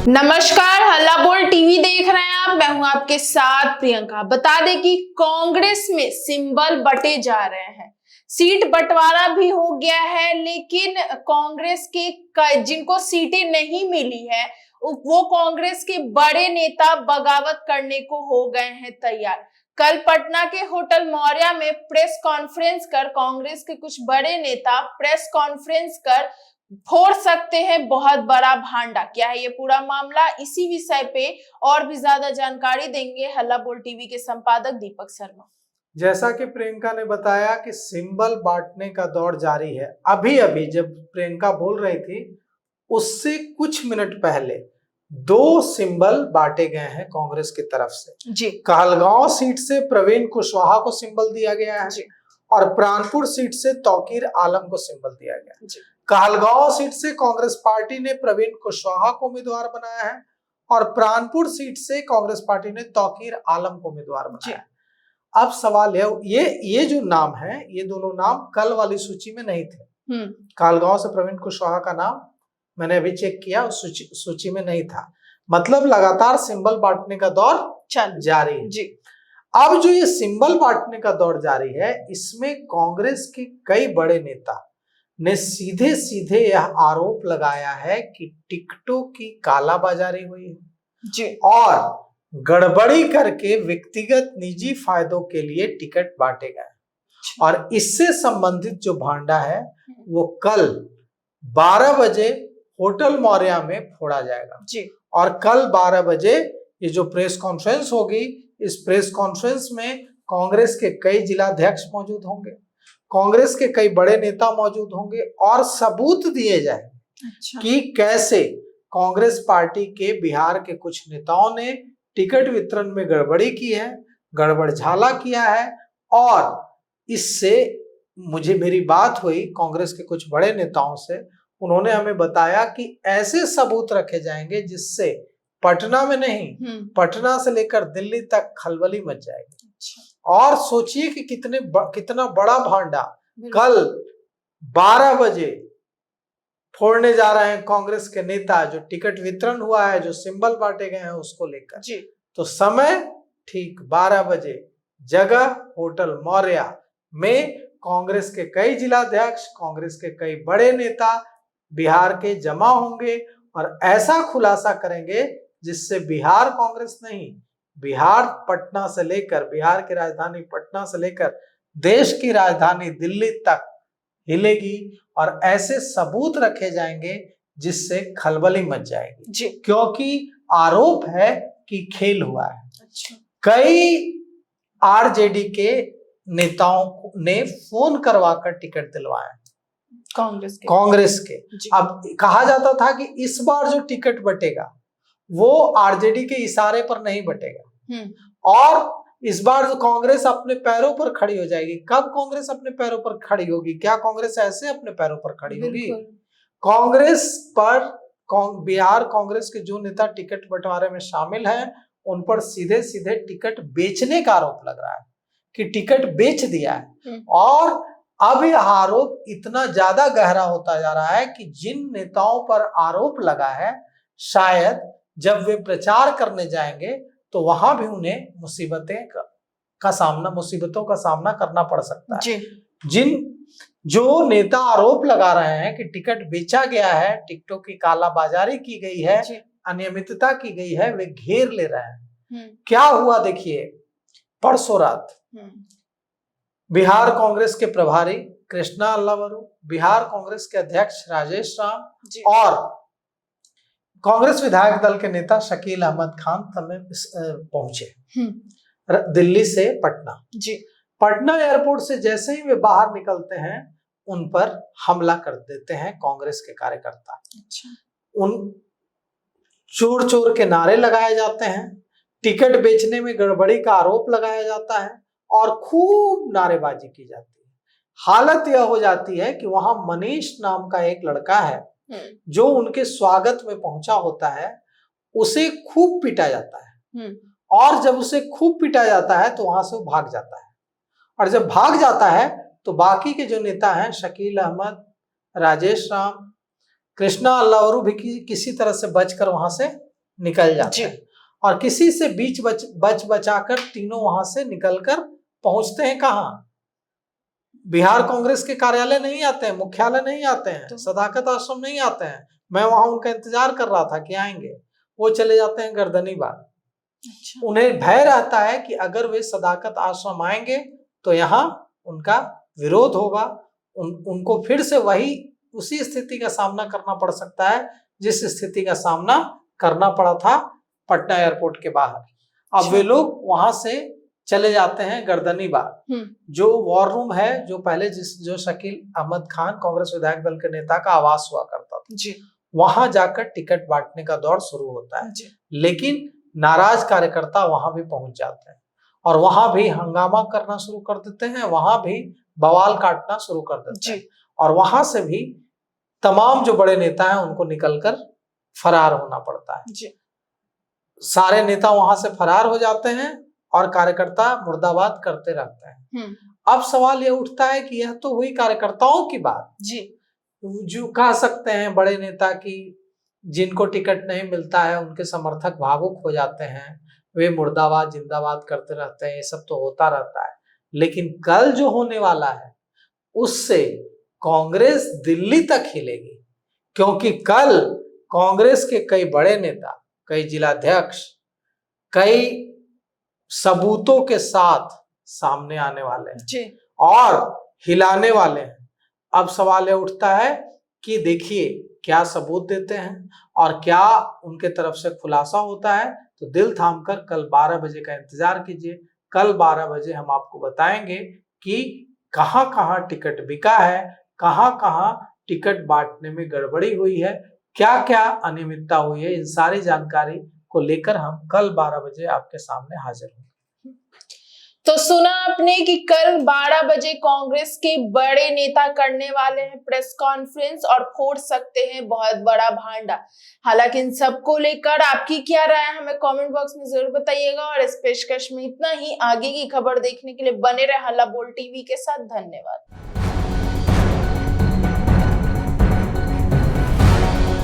नमस्कार, हल्ला बोल टीवी देख रहे हैं आप। मैं हूं आपके साथ प्रियंका। बता दें कि कांग्रेस में सिंबल बटे जा रहे हैं, सीट बंटवारा भी हो गया है, लेकिन कांग्रेस के जिनको सीटें नहीं मिली है वो कांग्रेस के बड़े नेता बगावत करने को हो गए हैं तैयार। कल पटना के होटल मौर्या में प्रेस कॉन्फ्रेंस कर कांग्रेस के कुछ बड़े नेता प्रेस कॉन्फ्रेंस कर फोड़ सकते हैं बहुत बड़ा भांडा। क्या है ये पूरा मामला, इसी विषय पे और भी ज्यादा जानकारी देंगे हल्ला बोल टीवी के संपादक दीपक शर्मा। जैसा कि प्रियंका ने बताया कि सिंबल बांटने का दौर जारी है। अभी अभी जब प्रियंका बोल रही थी उससे कुछ मिनट पहले 2 सिंबल बांटे गए हैं कांग्रेस की तरफ से जी। कहलगांव सीट से प्रवीण कुशवाहा को सिंबल दिया गया है जी। और प्राणपुर सीट से तौकीर आलम को सिंबल दिया गया जी। कहलगांव सीट से कांग्रेस पार्टी ने प्रवीण कुशवाहा को उम्मीदवार बनाया है और प्राणपुर सीट से कांग्रेस पार्टी ने तौकीर आलम को उम्मीदवार बनाया है। अब सवाल है, ये जो नाम है, ये दोनों नाम कल वाली सूची में नहीं थे। कहलगांव से प्रवीण कुशवाहा का नाम मैंने अभी चेक किया, उस सूची में नहीं था। मतलब लगातार सिंबल बांटने का दौर जारी है जी। अब जो ये सिंबल बांटने का दौर जारी है, इसमें कांग्रेस के कई बड़े नेता ने सीधे सीधे यह आरोप लगाया है कि टिकटों की कालाबाजारी हुई है जी। और गड़बड़ी करके व्यक्तिगत निजी फायदों के लिए टिकट बांटे गए और इससे संबंधित जो भांडा है वो कल 12 बजे होटल मौर्या में फोड़ा जाएगा जी। और कल 12 बजे ये जो प्रेस कॉन्फ्रेंस होगी, इस प्रेस कॉन्फ्रेंस में कांग्रेस के कई जिलाध्यक्ष मौजूद होंगे, कांग्रेस के कई बड़े नेता मौजूद होंगे और सबूत दिए जाए कि कैसे कांग्रेस पार्टी के बिहार के कुछ नेताओं ने टिकट वितरण में गड़बड़ी की है, गड़बड़झाला किया है। और इससे मेरी बात हुई कांग्रेस के कुछ बड़े नेताओं से, उन्होंने हमें बताया कि ऐसे सबूत रखे जाएंगे जिससे पटना में नहीं, पटना से लेकर दिल्ली तक खलबली मच जाएगी। और सोचिए कि कितना बड़ा भांडा कल 12 बजे फोड़ने जा रहे हैं कांग्रेस के नेता, जो टिकट वितरण हुआ है, जो सिंबल बांटे गए हैं उसको लेकर जी। तो समय ठीक 12 बजे, जगह होटल मौर्या में कांग्रेस के कई जिलाध्यक्ष, कांग्रेस के कई बड़े नेता बिहार के जमा होंगे और ऐसा खुलासा करेंगे जिससे बिहार कांग्रेस नहीं, बिहार पटना से लेकर, बिहार की राजधानी पटना से लेकर देश की राजधानी दिल्ली तक हिलेगी और ऐसे सबूत रखे जाएंगे जिससे खलबली मच जाएगी जी। क्योंकि आरोप है कि खेल हुआ है। अच्छा। कई आरजेडी के नेताओं ने फोन करवाकर टिकट दिलवाए कांग्रेस के। अब कहा जाता था कि इस बार जो टिकट बटेगा वो आरजेडी के इशारे पर नहीं बटेगा और इस बार जो कांग्रेस अपने पैरों पर खड़ी हो जाएगी। कब कांग्रेस अपने पैरों पर खड़ी होगी? क्या कांग्रेस ऐसे अपने पैरों पर खड़ी होगी? कांग्रेस पर बिहार कांग्रेस के जो नेता टिकट बंटवारे में शामिल हैं उन पर सीधे सीधे टिकट बेचने का आरोप लग रहा है कि टिकट बेच दिया है। और अब यह आरोप इतना ज्यादा गहरा होता जा रहा है कि जिन नेताओं पर आरोप लगा है, शायद जब वे प्रचार करने जाएंगे तो वहां भी उन्हें मुसीबतों का सामना करना पड़ सकता है। जो नेता आरोप लगा रहे हैं कि टिकट बेचा गया है, टिकटों की कालाबाजारी की गई है, अनियमितता की गई है, वे घेर ले रहे हैं। क्या हुआ देखिए, परसों रात बिहार कांग्रेस के प्रभारी कृष्णा अल्लावरू, बिहार कांग्रेस के अध्यक्ष राजेश राम और कांग्रेस विधायक दल के नेता शकील अहमद खान पहुंचे दिल्ली से पटना जी। पटना एयरपोर्ट से जैसे ही वे बाहर निकलते हैं उन पर हमला कर देते हैं कांग्रेस के कार्यकर्ता। अच्छा। उन चोर चोर के नारे लगाए जाते हैं, टिकट बेचने में गड़बड़ी का आरोप लगाया जाता है और खूब नारेबाजी की जाती है। हालत यह हो जाती है कि वहां मनीष नाम का एक लड़का है जो उनके स्वागत में पहुंचा होता है, उसे खूब पीटा जाता है और जब उसे खूब पीटा जाता है तो वहां से वो भाग जाता है और जब भाग जाता है तो बाकी के जो नेता हैं, शकील अहमद, राजेश राम, कृष्णा अल्लावरू भी किसी तरह से बचकर वहां से निकल जाते हैं और किसी से बीच बच बचाकर तीनों वहां से निकलकर पहुंचते हैं कहाँ? बिहार कांग्रेस के कार्यालय नहीं आते हैं, मुख्यालय नहीं आते हैं, सदाकत आश्रम नहीं आते हैं। मैं वहां उनका इंतजार कर रहा था कि आएंगे, वो चले जाते हैं गर्दनीबाग। उन्हें भय रहता है कि अगर वे सदाकत आश्रम आएंगे तो यहाँ उनका विरोध होगा, उनको फिर से उसी स्थिति का सामना करना पड़ सकता है जिस स्थिति का सामना करना पड़ा था पटना एयरपोर्ट के बाहर। अब वे लोग वहां से चले जाते हैं गर्दनीबाग, जो वॉर रूम है, जो पहले जो शकील अहमद खान कांग्रेस विधायक दल के नेता का आवास हुआ करता था जी, वहां जाकर टिकट बांटने का दौर शुरू होता है जी। लेकिन नाराज कार्यकर्ता वहां भी पहुंच जाते हैं और वहां भी हंगामा करना शुरू कर देते हैं, वहां भी बवाल काटना शुरू कर देते हैं और वहां से भी तमाम जो बड़े नेता हैं उनको निकलकर फरार होना पड़ता है जी। सारे नेता वहां से फरार हो जाते हैं और कार्यकर्ता मुर्दाबाद करते रहते हैं। अब सवाल यह उठता है कि यह तो हुई कार्यकर्ताओं की बात जी, जो कह सकते हैं बड़े नेता की जिनको टिकट नहीं मिलता है उनके समर्थक भावुक हो जाते हैं, वे मुर्दाबाद जिंदाबाद करते रहते हैं, ये सब तो होता रहता है। लेकिन कल जो होने वाला है उससे कांग्रेस दिल्ली तक हिलेगी, क्योंकि कल कांग्रेस के कई बड़े नेता, कई जिलाध्यक्ष, कई सबूतों के साथ सामने आने वाले हैं जी और हिलाने वाले हैं। अब सवाल यह उठता है कि देखिए क्या सबूत देते हैं और क्या उनके तरफ से खुलासा होता है। तो दिल थामकर कल 12 बजे का इंतजार कीजिए। कल 12 बजे हम आपको बताएंगे कि कहां कहां टिकट बिका है, कहां कहां टिकट बांटने में गड़बड़ी हुई है, क्या क्या अनियमितता हुई है। इन सारी जानकारी को लेकर हम कल 12 बजे आपके सामने हाजिर होंगे। तो सुना आपने कि कल 12 बजे कांग्रेस के बड़े नेता करने वाले हैं प्रेस कॉन्फ्रेंस और फोड़ सकते हैं बहुत बड़ा भांडा। हालांकि इन सबको लेकर आपकी क्या राय है हमें कमेंट बॉक्स में जरूर बताइएगा और इस पेशकश में इतना ही। आगे की खबर देखने के लिए बने रहे हल्ला बोल टीवी के साथ। धन्यवाद।